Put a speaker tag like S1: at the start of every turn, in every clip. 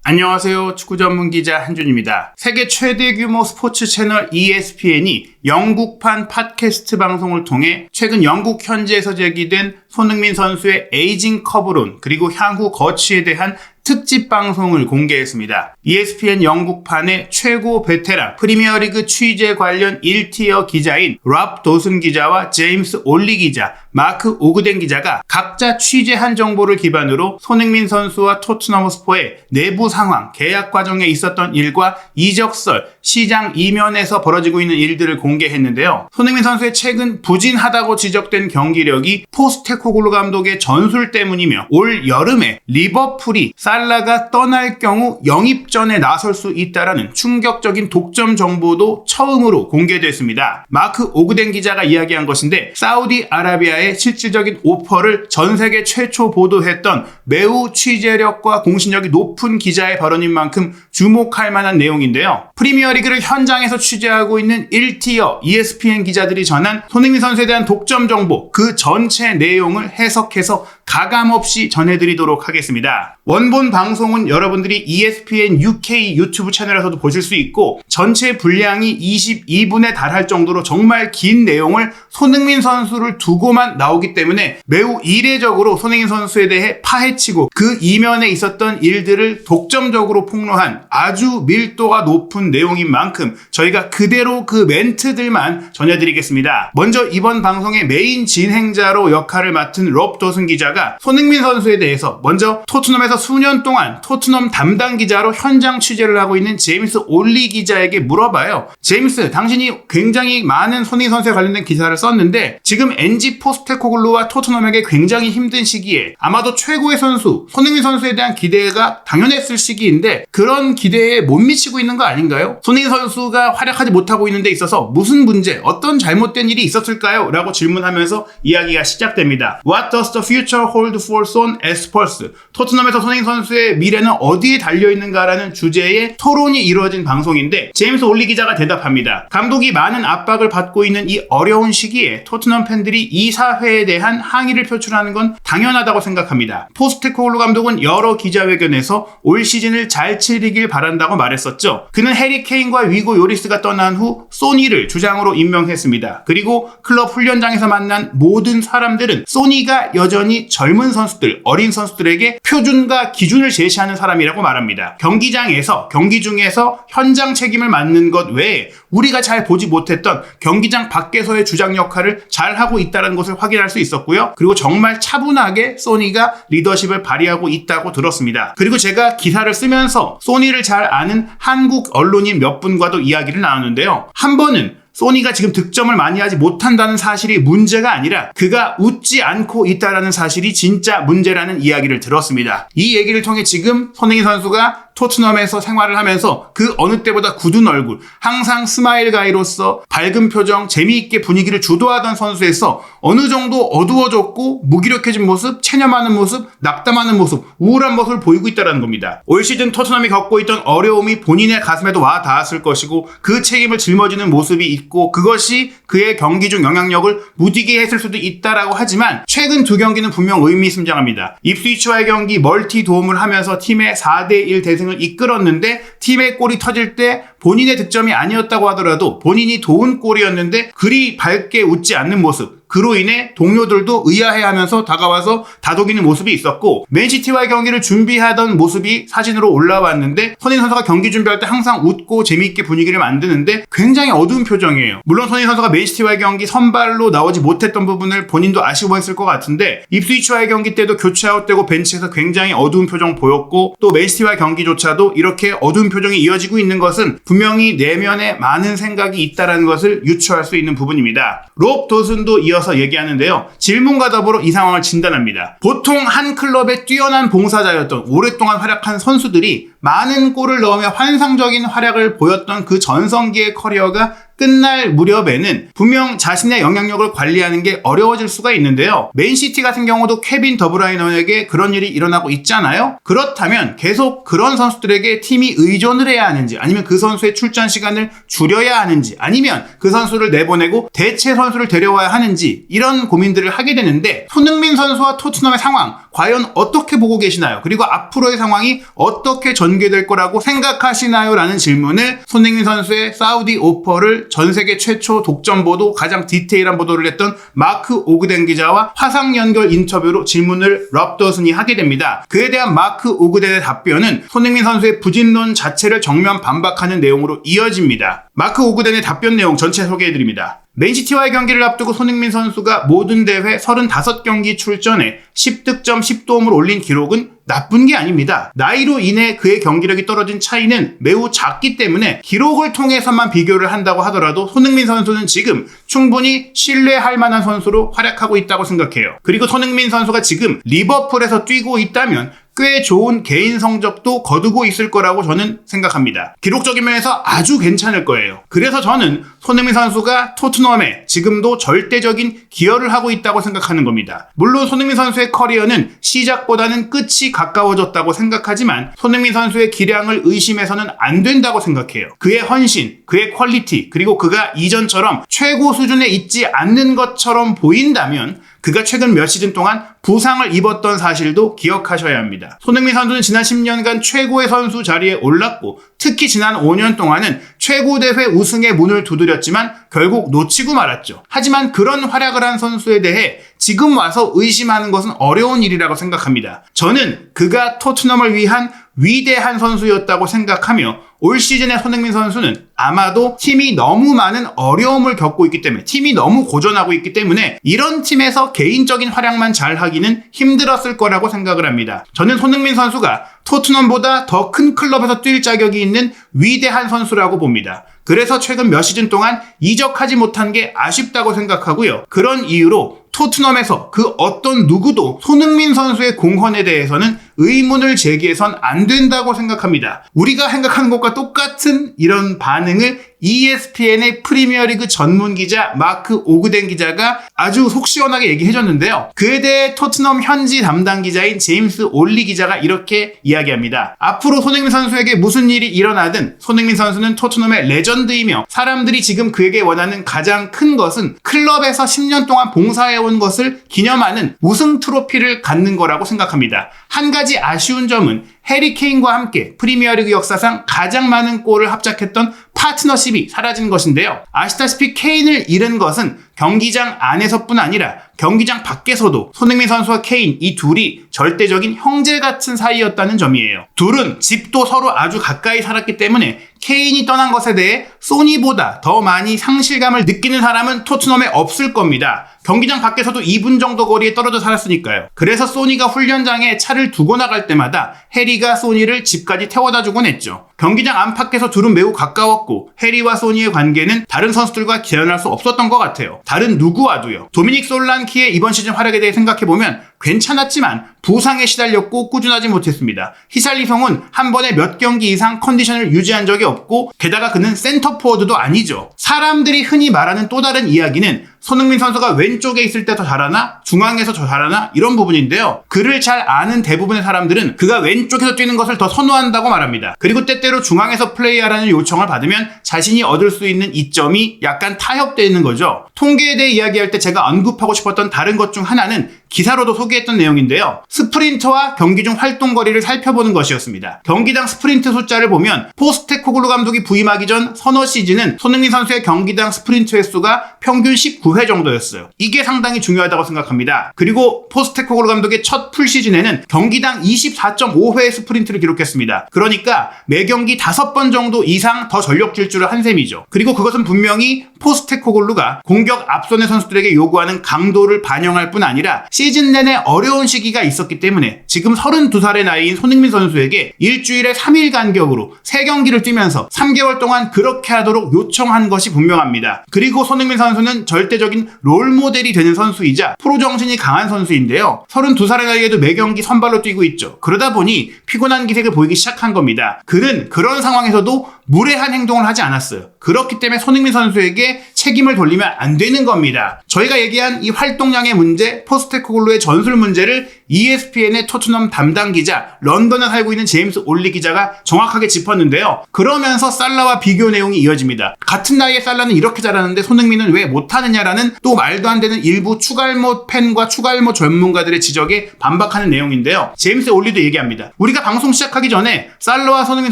S1: 안녕하세요. 축구 전문 기자 한준입니다. 세계 최대 규모 스포츠 채널 ESPN이 영국판 팟캐스트 방송을 통해 최근 영국 현지에서 제기된 손흥민 선수의 에이징 커브론 그리고 향후 거취에 대한 특집 방송을 공개했습니다. ESPN 영국판의 최고 베테랑 프리미어리그 취재 관련 1티어 기자인 랍 도슨 기자와 제임스 올리 기자, 마크 오그덴 기자가 각자 취재한 정보를 기반으로 손흥민 선수와 토트넘 호스퍼의 내부 상황, 계약 과정에 있었던 일과 이적설, 시장 이면에서 벌어지고 있는 일들을 공개했는데요. 손흥민 선수의 최근 부진하다고 지적된 경기력이 포스테코글루 감독의 전술 때문이며 올 여름에 리버풀이 살라가 떠날 경우 영입전에 나설 수 있다라는 충격적인 독점 정보도 처음으로 공개됐습니다. 마크 오그덴 기자가 이야기한 것인데 사우디아라비아의 실질적인 오퍼를 전 세계 최초 보도했던 매우 취재력과 공신력이 높은 기자의 발언인 만큼 주목할 만한 내용인데요. 프리미어리그를 현장에서 취재하고 있는 1티어 ESPN 기자들이 전한 손흥민 선수에 대한 독점 정보, 그 전체 내용을 해석해서 가감없이 전해드리도록 하겠습니다. 원본 방송은 여러분들이 ESPN UK 유튜브 채널에서도 보실 수 있고 전체 분량이 22분에 달할 정도로 정말 긴 내용을 손흥민 선수를 두고만 나오기 때문에 매우 이례적으로 손흥민 선수에 대해 파헤치고 그 이면에 있었던 일들을 독점적으로 폭로한 아주 밀도가 높은 내용인 만큼 저희가 그대로 그 멘트들만 전해드리겠습니다. 먼저 이번 방송의 메인 진행자로 역할을 맡은 럽 도슨 기자가 손흥민 선수에 대해서 먼저 토트넘에서 수년 동안 토트넘 담당 기자로 현장 취재를 하고 있는 제임스 올리 기자에게 물어봐요. 제임스, 당신이 굉장히 많은 손흥민 선수에 관련된 기사를 썼는데 지금 NG 포스테코글루와 토트넘에게 굉장히 힘든 시기에 아마도 최고의 선수, 손흥민 선수에 대한 기대가 당연했을 시기인데 그런 기대에 못 미치고 있는 거 아닌가요? 손흥민 선수가 활약하지 못하고 있는 데 있어서 무슨 문제, 어떤 잘못된 일이 있었을까요? 라고 질문하면서 이야기가 시작됩니다. What does the future hold for Son as Spurs? 토트넘에서 손흥민 선수의 미래는 어디에 달려있는가라는 주제의 토론이 이루어진 방송인데 제임스 올리 기자가 대답합니다. 감독이 많은 압박을 받고 있는 이 어려운 시기에 토트넘 팬들이 이사회에 대한 항의를 표출하는 건 당연하다고 생각합니다. 포스테코글루 감독은 여러 기자회견에서 올 시즌을 잘 치르길 바란다고 말했었죠. 그는 해리 케인과 위고 요리스가 떠난 후 소니를 주장으로 임명했습니다. 그리고 클럽 훈련장에서 만난 모든 사람들은 소니가 여전히 젊은 선수들, 어린 선수들에게 표준과 기준을 제시하는 사람이라고 말합니다. 경기장에서, 경기 중에서 현장 책임을 맡는 것 외에 우리가 잘 보지 못했던 경기장 밖에서의 주장 역할을 잘 하고 있다는 것을 확인할 수 있었고요. 그리고 정말 차분하게 소니가 리더십을 발휘하고 있다고 들었습니다. 그리고 제가 기사를 쓰면서 소니를 잘 아는 한국 언론인 몇 분과도 이야기를 나눴는데요. 한 번은 소니가 지금 득점을 많이 하지 못한다는 사실이 문제가 아니라 그가 웃지 않고 있다는 사실이 진짜 문제라는 이야기를 들었습니다. 이 얘기를 통해 지금 손흥민 선수가 토트넘에서 생활을 하면서 그 어느 때보다 굳은 얼굴, 항상 스마일 가이로서 밝은 표정, 재미있게 분위기를 주도하던 선수에서 어느 정도 어두워졌고 무기력해진 모습, 체념하는 모습, 낙담하는 모습, 우울한 모습을 보이고 있다는 겁니다. 올 시즌 토트넘이 겪고 있던 어려움이 본인의 가슴에도 와 닿았을 것이고 그 책임을 짊어지는 모습이 있고 그것이 그의 경기 중 영향력을 무디게 했을 수도 있다라고 하지만 최근 두 경기는 분명 의미심장합니다. 입스위치와의 경기 멀티 도움을 하면서 팀의 4대1 대승을 이끌었는데 팀의 골이 터질 때 본인의 득점이 아니었다고 하더라도 본인이 도운 골이었는데 그리 밝게 웃지 않는 모습, 그로 인해 동료들도 의아해하면서 다가와서 다독이는 모습이 있었고 맨시티와의 경기를 준비하던 모습이 사진으로 올라왔는데 손흥민 선수가 경기 준비할 때 항상 웃고 재미있게 분위기를 만드는데 굉장히 어두운 표정이에요. 물론 손흥민 선수가 맨시티와의 경기 선발로 나오지 못했던 부분을 본인도 아쉬워했을 것 같은데 입스위치와의 경기 때도 교체 아웃되고 벤치에서 굉장히 어두운 표정 보였고 또 맨시티와의 경기조차도 이렇게 어두운 표정이 이어지고 있는 것은 분명히 내면에 많은 생각이 있다는 것을 유추할 수 있는 부분입니다. 롭 도슨도 이어서 얘기하는데요. 질문과 더불어 이 상황을 진단합니다. 보통 한 클럽의 뛰어난 봉사자였던 오랫동안 활약한 선수들이 많은 골을 넣으며 환상적인 활약을 보였던 그 전성기의 커리어가 끝날 무렵에는 분명 자신의 영향력을 관리하는 게 어려워질 수가 있는데요. 맨시티 같은 경우도 케빈 더브라이너에게 그런 일이 일어나고 있잖아요. 그렇다면 계속 그런 선수들에게 팀이 의존을 해야 하는지 아니면 그 선수의 출전 시간을 줄여야 하는지 아니면 그 선수를 내보내고 대체 선수를 데려와야 하는지 이런 고민들을 하게 되는데 손흥민 선수와 토트넘의 상황 과연 어떻게 보고 계시나요? 그리고 앞으로의 상황이 어떻게 전개될 거라고 생각하시나요? 라는 질문을 손흥민 선수의 사우디 오퍼를 전 세계 최초 독점 보도, 가장 디테일한 보도를 했던 마크 오그덴 기자와 화상 연결 인터뷰로 질문을 럽더슨이 하게 됩니다. 그에 대한 마크 오그덴의 답변은 손흥민 선수의 부진론 자체를 정면 반박하는 내용으로 이어집니다. 마크 오그덴의 답변 내용 전체 소개해드립니다. 맨시티와의 경기를 앞두고 손흥민 선수가 모든 대회 35경기 출전에 10득점 10도움을 올린 기록은 나쁜 게 아닙니다. 나이로 인해 그의 경기력이 떨어진 차이는 매우 작기 때문에 기록을 통해서만 비교를 한다고 하더라도 손흥민 선수는 지금 충분히 신뢰할 만한 선수로 활약하고 있다고 생각해요. 그리고 손흥민 선수가 지금 리버풀에서 뛰고 있다면 꽤 좋은 개인 성적도 거두고 있을 거라고 저는 생각합니다. 기록적인 면에서 아주 괜찮을 거예요. 그래서 저는 손흥민 선수가 토트넘에 지금도 절대적인 기여를 하고 있다고 생각하는 겁니다. 물론 손흥민 선수의 커리어는 시작보다는 끝이 가까워졌다고 생각하지만 손흥민 선수의 기량을 의심해서는 안 된다고 생각해요. 그의 헌신, 그의 퀄리티, 그리고 그가 이전처럼 최고 수준에 있지 않는 것처럼 보인다면 그가 최근 몇 시즌 동안 부상을 입었던 사실도 기억하셔야 합니다. 손흥민 선수는 지난 10년간 최고의 선수 자리에 올랐고 특히 지난 5년 동안은 최고 대회 우승의 문을 두드렸지만 결국 놓치고 말았죠. 하지만 그런 활약을 한 선수에 대해 지금 와서 의심하는 것은 어려운 일이라고 생각합니다. 저는 그가 토트넘을 위한 위대한 선수였다고 생각하며 올 시즌의 손흥민 선수는 아마도 팀이 너무 많은 어려움을 겪고 있기 때문에, 팀이 너무 고전하고 있기 때문에 이런 팀에서 개인적인 활약만 잘하기는 힘들었을 거라고 생각을 합니다. 저는 손흥민 선수가 토트넘보다 더 큰 클럽에서 뛸 자격이 있는 위대한 선수라고 봅니다. 그래서 최근 몇 시즌 동안 이적하지 못한 게 아쉽다고 생각하고요. 그런 이유로 토트넘에서 그 어떤 누구도 손흥민 선수의 공헌에 대해서는 의문을 제기해선 안 된다고 생각합니다. 우리가 생각하는 것과 똑같은 이런 반응을 ESPN의 프리미어리그 전문 기자 마크 오그덴 기자가 아주 속 시원하게 얘기해줬는데요. 그에 대해 토트넘 현지 담당 기자인 제임스 올리 기자가 이렇게 이야기합니다. 앞으로 손흥민 선수에게 무슨 일이 일어나든 손흥민 선수는 토트넘의 레전드이며 사람들이 지금 그에게 원하는 가장 큰 것은 클럽에서 10년 동안 봉사해온 것을 기념하는 우승 트로피를 갖는 거라고 생각합니다. 한 가지 아쉬운 점은 해리 케인과 함께 프리미어리그 역사상 가장 많은 골을 합작했던 파트너십이 사라진 것인데요. 아시다시피 케인을 잃은 것은 경기장 안에서뿐 아니라 경기장 밖에서도 손흥민 선수와 케인, 이 둘이 절대적인 형제 같은 사이였다는 점이에요. 둘은 집도 서로 아주 가까이 살았기 때문에 케인이 떠난 것에 대해 소니보다 더 많이 상실감을 느끼는 사람은 토트넘에 없을 겁니다. 경기장 밖에서도 2분 정도 거리에 떨어져 살았으니까요. 그래서 소니가 훈련장에 차를 두고 나갈 때마다 해리가 소니를 집까지 태워다 주곤 했죠. 경기장 안팎에서 둘은 매우 가까웠고 해리와 소니의 관계는 다른 선수들과 기현할 수 없었던 것 같아요. 다른 누구와도요. 도미닉 솔란키의 이번 시즌 활약에 대해 생각해보면 괜찮았지만 부상에 시달렸고 꾸준하지 못했습니다. 히샬리송은 한 번에 몇 경기 이상 컨디션을 유지한 적이 없고 게다가 그는 센터포워드도 아니죠. 사람들이 흔히 말하는 또 다른 이야기는 손흥민 선수가 왼쪽에 있을 때 더 잘하나 중앙에서 더 잘하나 이런 부분인데요. 그를 잘 아는 대부분의 사람들은 그가 왼쪽에서 뛰는 것을 더 선호한다고 말합니다. 그리고 때때로 중앙에서 플레이하라는 요청을 받으면 자신이 얻을 수 있는 이점이 약간 타협되는 거죠. 통계에 대해 이야기할 때 제가 언급하고 싶었던 다른 것 중 하나는 기사로도 소개했던 내용인데요. 스프린터와 경기 중 활동 거리를 살펴보는 것이었습니다. 경기당 스프린트 숫자를 보면 포스테코글루 감독이 부임하기 전 서너 시즌은 손흥민 선수의 경기당 스프린트 횟수가 평균 19회 정도였어요. 이게 상당히 중요하다고 생각합니다. 그리고 포스테코글루 감독의 첫 풀시즌에는 경기당 24.5회의 스프린트를 기록했습니다. 그러니까 매 경기 5번 정도 이상 더 전력 질주를 한 셈이죠. 그리고 그것은 분명히 포스테코글루가 공격 앞선의 선수들에게 요구하는 강도를 반영할 뿐 아니라 시즌 내내 어려운 시기가 있었기 때문에 지금 32살의 나이인 손흥민 선수에게 일주일에 3일 간격으로 3경기를 뛰면서 3개월 동안 그렇게 하도록 요청한 것이 분명합니다. 그리고 손흥민 선수는 절대적인 롤모델이 되는 선수이자 프로 정신이 강한 선수인데요. 32살의 나이에도 매 경기 선발로 뛰고 있죠. 그러다 보니 피곤한 기색을 보이기 시작한 겁니다. 그는 그런 상황에서도 무례한 행동을 하지 않았어요. 그렇기 때문에 손흥민 선수에게 책임을 돌리면 안 되는 겁니다. 저희가 얘기한 이 활동량의 문제, 포스테코글루의 전술 문제를 ESPN의 토트넘 담당 기자, 런던에 살고 있는 제임스 올리 기자가 정확하게 짚었는데요. 그러면서 살라와 비교 내용이 이어집니다. 같은 나이에 살라는 이렇게 잘하는데 손흥민은 왜 못하느냐라는 또 말도 안 되는 일부 추갈모 팬과 추갈모 전문가들의 지적에 반박하는 내용인데요. 제임스 올리도 얘기합니다. 우리가 방송 시작하기 전에 살라와 손흥민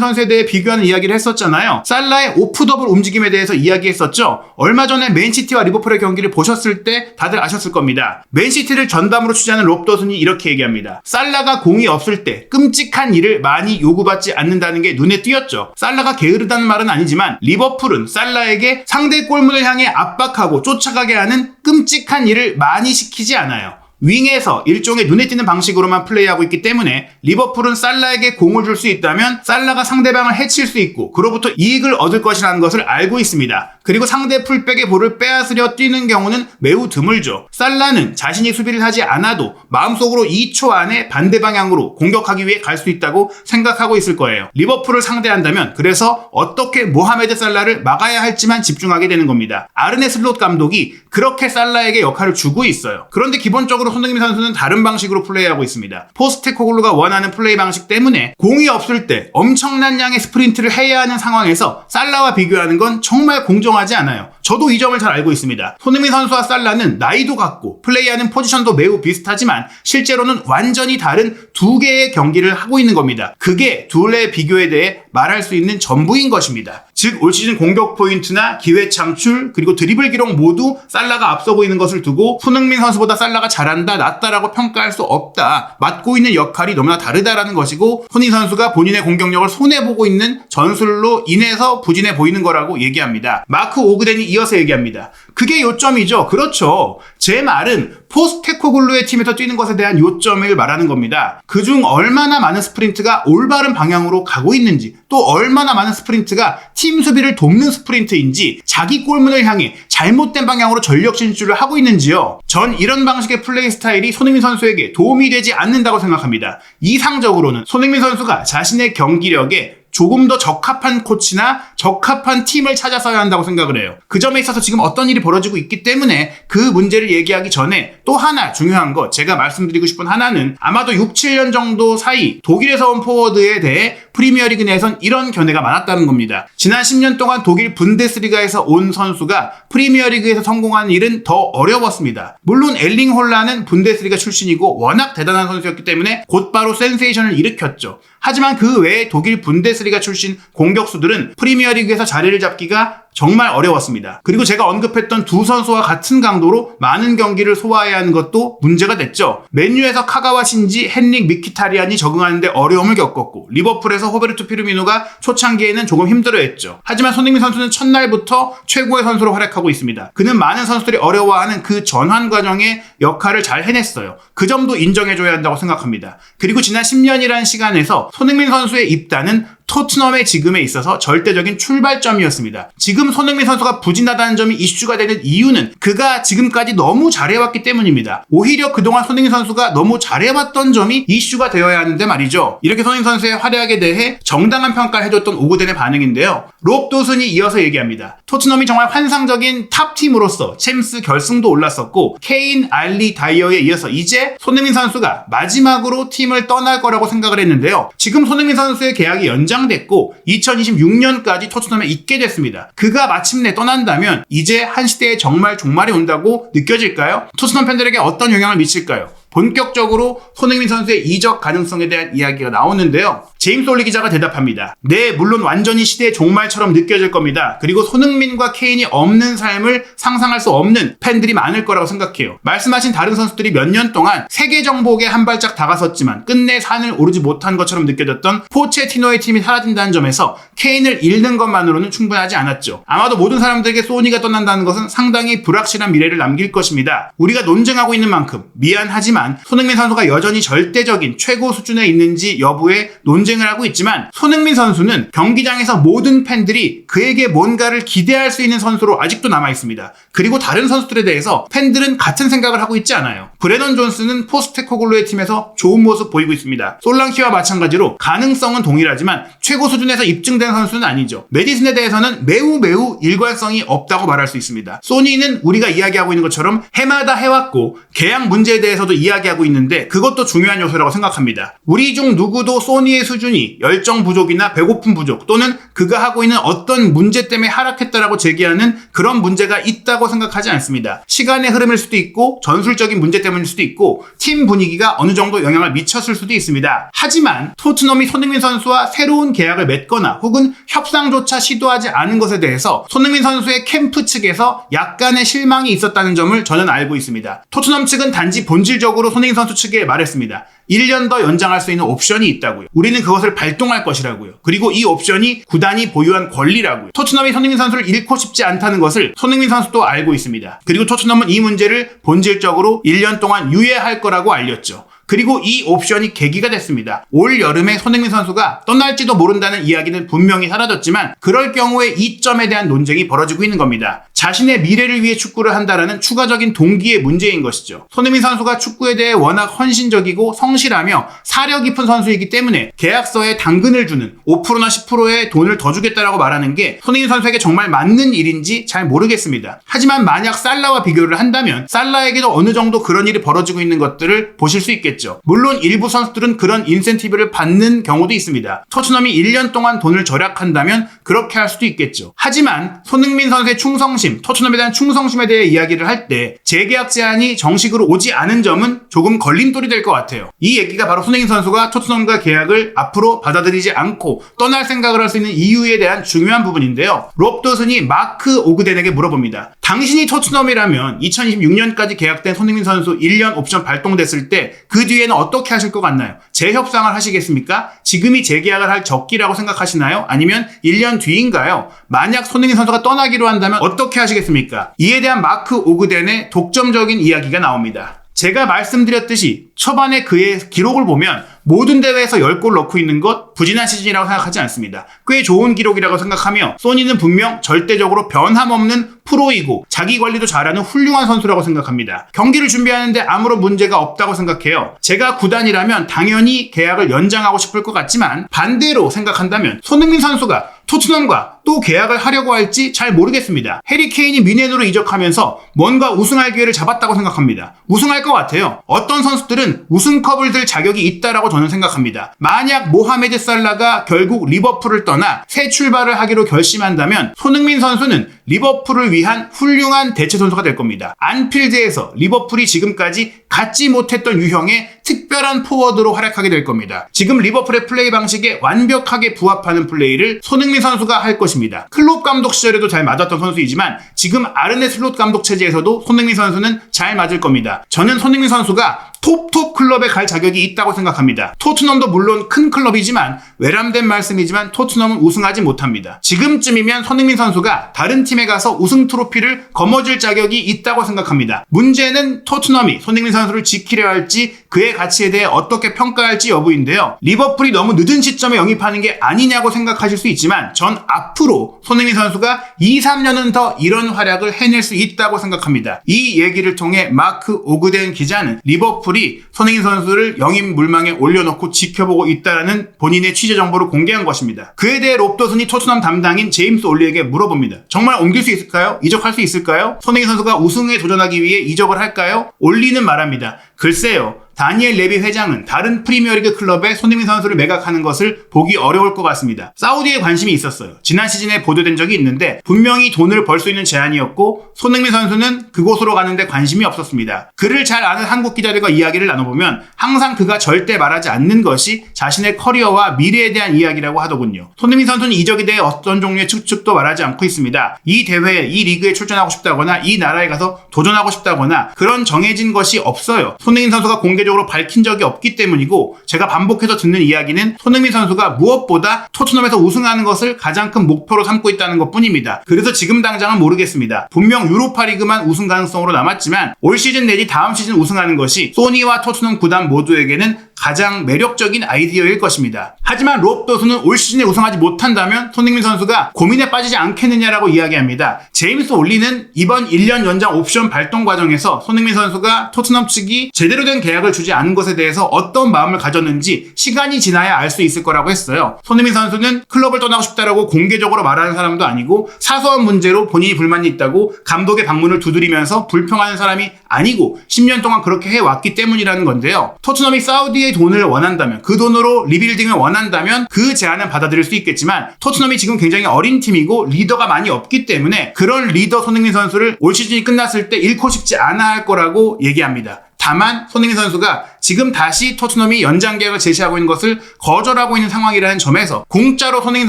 S1: 선수에 대해 비교하는 이야기를 했었잖아요. 살라의 오프더블 움직임에 대해서 이야기했었죠. 얼마 전에 맨시티와 리버풀의 경기를 보셨을 때 다들 아셨을 겁니다. 맨시티를 전담으로 취재하는 롭 더슨이 이렇게 얘기합니다. 살라가 공이 없을 때 끔찍한 일을 많이 요구받지 않는다는 게 눈에 띄었죠. 살라가 게으르다는 말은 아니지만 리버풀은 살라에게 상대 골문을 향해 압박하고 쫓아가게 하는 끔찍한 일을 많이 시키지 않아요. 윙에서 일종의 눈에 띄는 방식으로만 플레이하고 있기 때문에 리버풀은 살라에게 공을 줄 수 있다면 살라가 상대방을 해칠 수 있고 그로부터 이익을 얻을 것이라는 것을 알고 있습니다. 그리고 상대 풀백의 볼을 빼앗으려 뛰는 경우는 매우 드물죠. 살라는 자신이 수비를 하지 않아도 마음속으로 2초 안에 반대 방향으로 공격하기 위해 갈 수 있다고 생각하고 있을 거예요. 리버풀을 상대한다면 그래서 어떻게 모하메드 살라를 막아야 할지만 집중하게 되는 겁니다. 아르네 슬롯 감독이 그렇게 살라에게 역할을 주고 있어요. 그런데 기본적으로 손흥민 선수는 다른 방식으로 플레이하고 있습니다. 포스테코글루가 원하는 플레이 방식 때문에 공이 없을 때 엄청난 양의 스프린트를 해야 하는 상황에서 살라와 비교하는 건 정말 공정하지 않아요. 저도 이 점을 잘 알고 있습니다. 손흥민 선수와 살라는 나이도 같고 플레이하는 포지션도 매우 비슷하지만 실제로는 완전히 다른 두 개의 경기를 하고 있는 겁니다. 그게 둘의 비교에 대해 말할 수 있는 전부인 것입니다. 즉 올 시즌 공격 포인트나 기회 창출 그리고 드리블 기록 모두 살라가 앞서고 있는 것을 두고 손흥민 선수보다 살라가 잘한다 낫다라고 평가할 수 없다. 맡고 있는 역할이 너무나 다르다라는 것이고 손흥민 선수가 본인의 공격력을 손해보고 있는 전술로 인해서 부진해 보이는 거라고 얘기합니다. 마크 오그덴이 이어서 얘기합니다. 그게 요점이죠. 그렇죠. 제 말은 포스테코글루의 팀에서 뛰는 것에 대한 요점을 말하는 겁니다. 그중 얼마나 많은 스프린트가 올바른 방향으로 가고 있는지 또 얼마나 많은 스프린트가 팀 수비를 돕는 스프린트인지 자기 골문을 향해 잘못된 방향으로 전력 진출을 하고 있는지요. 전 이런 방식의 플레이 스타일이 손흥민 선수에게 도움이 되지 않는다고 생각합니다. 이상적으로는 손흥민 선수가 자신의 경기력에 조금 더 적합한 코치나 적합한 팀을 찾아서야 한다고 생각을 해요. 그 점에 있어서 지금 어떤 일이 벌어지고 있기 때문에 그 문제를 얘기하기 전에 또 하나 중요한 거 제가 말씀드리고 싶은 하나는 아마도 6, 7년 정도 사이 독일에서 온 포워드에 대해 프리미어리그 내에선 이런 견해가 많았다는 겁니다. 지난 10년 동안 독일 분데스리가에서 온 선수가 프리미어리그에서 성공하는 일은 더 어려웠습니다. 물론 엘링 홀란은 분데스리가 출신이고 워낙 대단한 선수였기 때문에 곧바로 센세이션을 일으켰죠. 하지만 그 외에 독일 분데스리가 출신 공격수들은 프리미어리그에서 자리를 잡기가 정말 어려웠습니다. 그리고 제가 언급했던 두 선수와 같은 강도로 많은 경기를 소화해야 하는 것도 문제가 됐죠. 맨유에서 카가와 신지, 헨릭 미키타리안이 적응하는데 어려움을 겪었고 리버풀에서 호베르토 피르미노가 초창기에는 조금 힘들어했죠. 하지만 손흥민 선수는 첫날부터 최고의 선수로 활약하고 있습니다. 그는 많은 선수들이 어려워하는 그 전환 과정의 역할을 잘 해냈어요. 그 점도 인정해줘야 한다고 생각합니다. 그리고 지난 10년이라는 시간에서 손흥민 선수의 입단은 토트넘의 지금에 있어서 절대적인 출발점이었습니다. 지금 손흥민 선수가 부진하다는 점이 이슈가 되는 이유는 그가 지금까지 너무 잘해왔기 때문입니다. 오히려 그동안 손흥민 선수가 너무 잘해왔던 점이 이슈가 되어야 하는데 말이죠. 이렇게 손흥민 선수의 활약에 대해 정당한 평가를 해줬던 오그덴의 반응인데요. 롭 도슨이 이어서 얘기합니다. 토트넘이 정말 환상적인 탑팀으로서 챔스 결승도 올랐었고 케인, 알리, 다이어에 이어서 이제 손흥민 선수가 마지막으로 팀을 떠날 거라고 생각을 했는데요. 지금 손흥민 선수의 계약이 연장됐고 2026년까지 토트넘에 있게 됐습니다. 그가 마침내 떠난다면 이제 한 시대의 정말 종말이 온다고 느껴질까요? 토트넘 팬들에게 어떤 영향을 미칠까요? 본격적으로 손흥민 선수의 이적 가능성에 대한 이야기가 나오는데요. 제임스 올리 기자가 대답합니다. 네, 물론 완전히 시대의 종말처럼 느껴질 겁니다. 그리고 손흥민과 케인이 없는 삶을 상상할 수 없는 팬들이 많을 거라고 생각해요. 말씀하신 다른 선수들이 몇 년 동안 세계 정복에 한 발짝 다가섰지만 끝내 산을 오르지 못한 것처럼 느껴졌던 포체티노의 팀이 사라진다는 점에서 케인을 잃는 것만으로는 충분하지 않았죠. 아마도 모든 사람들에게 소니가 떠난다는 것은 상당히 불확실한 미래를 남길 것입니다. 우리가 논쟁하고 있는 만큼 미안하지만 손흥민 선수가 여전히 절대적인 최고 수준에 있는지 여부에 논쟁을 하고 있지만 손흥민 선수는 경기장에서 모든 팬들이 그에게 뭔가를 기대할 수 있는 선수로 아직도 남아있습니다. 그리고 다른 선수들에 대해서 팬들은 같은 생각을 하고 있지 않아요. 브레넌 존스는 포스테코글루의 팀에서 좋은 모습 보이고 있습니다. 솔랑키와 마찬가지로 가능성은 동일하지만 최고 수준에서 입증된 선수는 아니죠. 메디슨에 대해서는 매우 일관성이 없다고 말할 수 있습니다. 소니는 우리가 이야기하고 있는 것처럼 해마다 해왔고 계약 문제에 대해서도 이야기 이야기하고 있는데 그것도 중요한 요소라고 생각합니다. 우리 중 누구도 소니의 수준이 열정 부족이나 배고픔 부족 또는 그가 하고 있는 어떤 문제 때문에 하락했다라고 제기하는 그런 문제가 있다고 생각하지 않습니다. 시간의 흐름일 수도 있고 전술적인 문제 때문일 수도 있고 팀 분위기가 어느 정도 영향을 미쳤을 수도 있습니다. 하지만 토트넘이 손흥민 선수와 새로운 계약을 맺거나 혹은 협상조차 시도하지 않은 것에 대해서 손흥민 선수의 캠프 측에서 약간의 실망이 있었다는 점을 저는 알고 있습니다. 토트넘 측은 단지 본질적으로 손흥민 선수 측에 말했습니다. 1년 더 연장할 수 있는 옵션이 있다고요. 우리는 그것을 발동할 것이라고요. 그리고 이 옵션이 구단이 보유한 권리라고요. 토트넘이 손흥민 선수를 잃고 싶지 않다는 것을 손흥민 선수도 알고 있습니다. 그리고 토트넘은 이 문제를 본질적으로 1년 동안 유예할 거라고 알렸죠. 그리고 이 옵션이 계기가 됐습니다. 올 여름에 손흥민 선수가 떠날지도 모른다는 이야기는 분명히 사라졌지만 그럴 경우에 이 점에 대한 논쟁이 벌어지고 있는 겁니다. 자신의 미래를 위해 축구를 한다라는 추가적인 동기의 문제인 것이죠. 손흥민 선수가 축구에 대해 워낙 헌신적이고 성실하며 사려 깊은 선수이기 때문에 계약서에 당근을 주는 5%나 10%의 돈을 더 주겠다라고 말하는 게 손흥민 선수에게 정말 맞는 일인지 잘 모르겠습니다. 하지만 만약 살라와 비교를 한다면 살라에게도 어느 정도 그런 일이 벌어지고 있는 것들을 보실 수 있겠죠. 물론 일부 선수들은 그런 인센티브를 받는 경우도 있습니다. 토트넘이 1년 동안 돈을 절약한다면 그렇게 할 수도 있겠죠. 하지만 손흥민 선수의 충성심, 토트넘에 대한 충성심에 대해 이야기를 할 때 재계약 제안이 정식으로 오지 않은 점은 조금 걸림돌이 될 것 같아요. 이 얘기가 바로 손흥민 선수가 토트넘과 계약을 앞으로 받아들이지 않고 떠날 생각을 할 수 있는 이유에 대한 중요한 부분인데요. 롭 도슨이 마크 오그덴에게 물어봅니다. 당신이 토트넘이라면 2026년까지 계약된 손흥민 선수 1년 옵션 발동됐을 때 그 뒤에는 어떻게 하실 것 같나요? 재협상을 하시겠습니까? 지금이 재계약을 할 적기라고 생각하시나요? 아니면 1년 뒤인가요? 만약 손흥민 선수가 떠나기로 한다면 어떻게 하시겠습니까? 이에 대한 마크 오그덴의 독점적인 이야기가 나옵니다. 제가 말씀드렸듯이 초반에 그의 기록을 보면 모든 대회에서 10골 넣고 있는 것 부진한 시즌이라고 생각하지 않습니다. 꽤 좋은 기록이라고 생각하며 소니는 분명 절대적으로 변함없는 프로이고 자기 관리도 잘하는 훌륭한 선수라고 생각합니다. 경기를 준비하는데 아무런 문제가 없다고 생각해요. 제가 구단이라면 당연히 계약을 연장하고 싶을 것 같지만 반대로 생각한다면 손흥민 선수가 토트넘과 또 계약을 하려고 할지 잘 모르겠습니다. 해리 케인이 미넨으로 이적하면서 뭔가 우승할 기회를 잡았다고 생각합니다. 우승할 것 같아요. 어떤 선수들은 우승컵을 들 자격이 있다라고 저는 생각합니다. 만약 모하메드 살라가 결국 리버풀을 떠나 새 출발을 하기로 결심한다면 손흥민 선수는 리버풀을 위한 훌륭한 대체 선수가 될 겁니다. 안필드에서 리버풀이 지금까지 갖지 못했던 유형의 특별한 포워드로 활약하게 될 겁니다. 지금 리버풀의 플레이 방식에 완벽하게 부합하는 플레이를 손흥민 선수가 할 것입니다. 클롭 감독 시절에도 잘 맞았던 선수이지만 지금 아르네 슬롯 감독 체제에서도 손흥민 선수는 잘 맞을 겁니다. 저는 손흥민 선수가 톱 클럽에 갈 자격이 있다고 생각합니다. 토트넘도 물론 큰 클럽이지만 외람된 말씀이지만 토트넘은 우승하지 못합니다. 지금쯤이면 손흥민 선수가 다른 팀에 가서 우승 트로피를 거머쥘 자격이 있다고 생각합니다. 문제는 토트넘이 손흥민 선수를 지키려 할지 그의 가치에 대해 어떻게 평가할지 여부인데요. 리버풀이 너무 늦은 시점에 영입하는 게 아니냐고 생각하실 수 있지만 전 앞으로 손흥민 선수가 2-3년은 더 이런 활약을 해낼 수 있다고 생각합니다. 이 얘기를 통해 마크 오그덴 기자는 리버풀이 손흥민 선수를 영입 물망에 올려놓고 지켜보고 있다는 본인의 취재 정보를 공개한 것입니다. 그에 대해 롭 도슨이 토트넘 담당인 제임스 올리에게 물어봅니다. 정말 옮길 수 있을까요? 이적할 수 있을까요? 손흥민 선수가 우승에 도전하기 위해 이적을 할까요? 올리는 말합니다. 글쎄요. 다니엘 레비 회장은 다른 프리미어리그 클럽에 손흥민 선수를 매각하는 것을 보기 어려울 것 같습니다. 사우디에 관심이 있었어요. 지난 시즌에 보도된 적이 있는데 분명히 돈을 벌 수 있는 제안이었고 손흥민 선수는 그곳으로 가는데 관심이 없었습니다. 그를 잘 아는 한국 기자들과 이야기를 나눠보면 항상 그가 절대 말하지 않는 것이 자신의 커리어와 미래에 대한 이야기라고 하더군요. 손흥민 선수는 이적에 대해 어떤 종류의 추측도 말하지 않고 있습니다. 이 대회에, 이 리그에 출전하고 싶다거나 이 나라에 가서 도전하고 싶다거나 그런 정해진 것이 없어요. 손흥민 선수가 공개적으로 밝힌 적이 없기 때문이고 제가 반복해서 듣는 이야기는 손흥민 선수가 무엇보다 토트넘에서 우승하는 것을 가장 큰 목표로 삼고 있다는 것뿐입니다. 그래서 지금 당장은 모르겠습니다. 분명 유로파리그만 우승 가능성으로 남았지만 올 시즌 내지 다음 시즌 우승하는 것이 소니와 토트넘 구단 모두에게는 가장 매력적인 아이디어일 것입니다. 하지만 롭 도수는 올 시즌에 우승하지 못한다면 손흥민 선수가 고민에 빠지지 않겠느냐라고 이야기합니다. 제임스 올리는 이번 1년 연장 옵션 발동 과정에서 손흥민 선수가 토트넘 측이 제대로 된 계약을 주지 않은 것에 대해서 어떤 마음을 가졌는지 시간이 지나야 알 수 있을 거라고 했어요. 손흥민 선수는 클럽을 떠나고 싶다라고 공개적으로 말하는 사람도 아니고 사소한 문제로 본인이 불만이 있다고 감독의 방문을 두드리면서 불평하는 사람이 아니고 10년 동안 그렇게 해왔기 때문이라는 건데요. 토트넘이 사우디의 돈을 원한다면, 그 돈으로 리빌딩을 원한다면 그 제안은 받아들일 수 있겠지만 토트넘이 지금 굉장히 어린 팀이고 리더가 많이 없기 때문에 그런 리더 손흥민 선수를 올 시즌이 끝났을 때 잃고 싶지 않아 할 거라고 얘기합니다. 다만 손흥민 선수가 지금 다시 토트넘이 연장 계약을 제시하고 있는 것을 거절하고 있는 상황이라는 점에서 공짜로 손흥민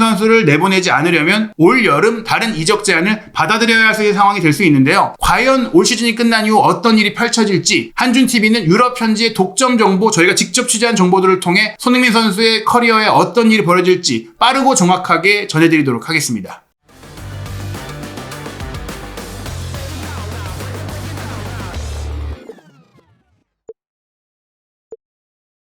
S1: 선수를 내보내지 않으려면 올 여름 다른 이적 제안을 받아들여야 할 상황이 될 수 있는데요. 과연 올 시즌이 끝난 이후 어떤 일이 펼쳐질지 한준TV는 유럽 현지의 독점 정보, 저희가 직접 취재한 정보들을 통해 손흥민 선수의 커리어에 어떤 일이 벌어질지 빠르고 정확하게 전해드리도록 하겠습니다.